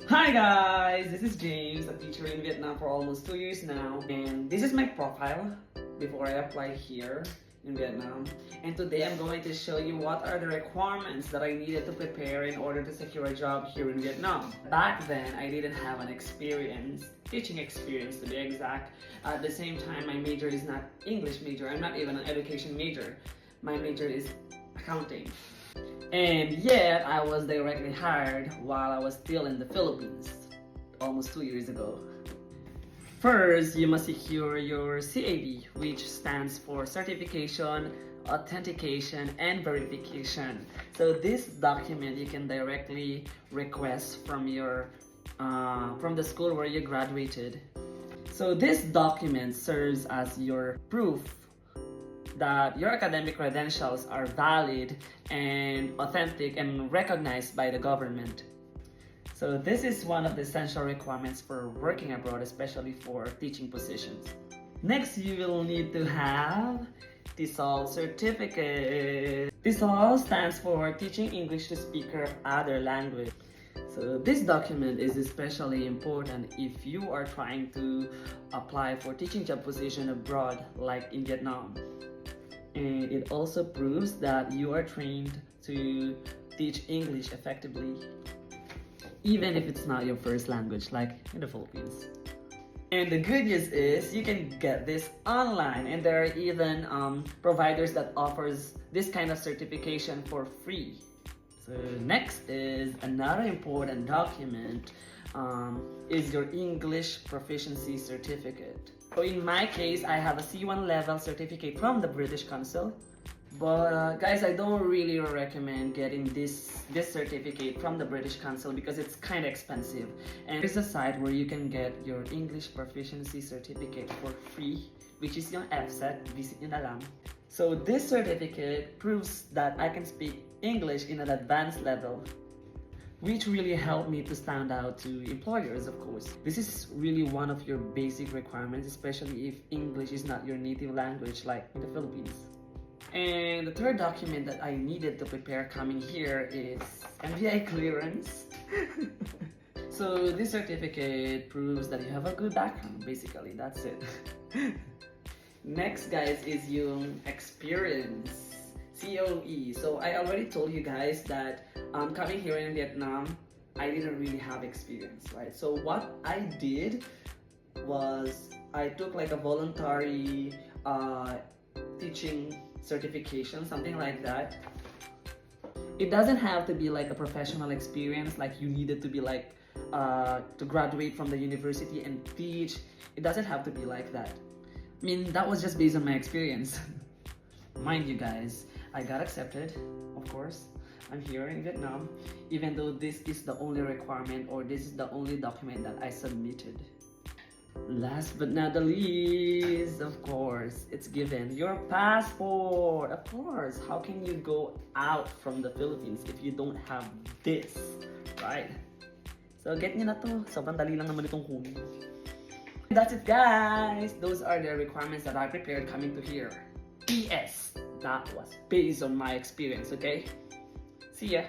Hi guys, this is James, a teacher in Vietnam for almost 2 years now, and this is my profile before I apply here in Vietnam. And today I'm going to show you what are the requirements that I needed to prepare in order to secure a job here in Vietnam. Back then, I didn't have an experience, teaching experience to be exact. At the same time, my major is not English major, I'm not even an education major. My major is accounting. And yet, I was directly hired while I was still in the Philippines, almost 2 years ago. First, you must secure your CAV, which stands for Certification, Authentication, and Verification. So this document you can directly request from from the school where you graduated. So this document serves as your proof that your academic credentials are valid and authentic and recognized by the government. So this is one of the essential requirements for working abroad, especially for teaching positions. Next, you will need to have TESOL certificate. TESOL stands for Teaching English to Speaker of Other Language. So this document is especially important if you are trying to apply for teaching job position abroad like in Vietnam. And it also proves that you are trained to teach English effectively, even if it's not your first language, like in the Philippines. And the good news is you can get this online, and there are even providers that offers this kind of certification for free. So next is another important document is your English proficiency certificate. So in my case, I have a C1 level certificate from the British Council. But guys, I don't really recommend getting this certificate from the British Council because it's kind of expensive. And there's a site where you can get your English proficiency certificate for free, which is yung FSET. Visit nyo na lang. So this certificate proves that I can speak English in an advanced level, which really helped me to stand out to employers, of course. This is really one of your basic requirements, especially if English is not your native language like in the Philippines. And the third document that I needed to prepare coming here is NBI clearance. So this certificate proves that you have a good background, basically, that's it. Next, guys, is yung experience. COE. So I already told you guys that coming here in Vietnam, I didn't really have experience, right? So what I did was I took like a voluntary teaching certification, something like that. It doesn't have to be like a professional experience, like you needed to be like to graduate from the university and teach. It doesn't have to be like that. I mean, that was just based on my experience. Mind you guys, I got accepted, of course. I'm here in Vietnam, even though this is the only requirement or this is the only document that I submitted. Last but not the least, of course, it's given your passport. Of course, how can you go out from the Philippines if you don't have this, right? So get nyo na to, sobrang dali lang naman itong kunin. That's it, guys. Those are the requirements that I prepared coming to here. PS, that was based on my experience, okay? See ya.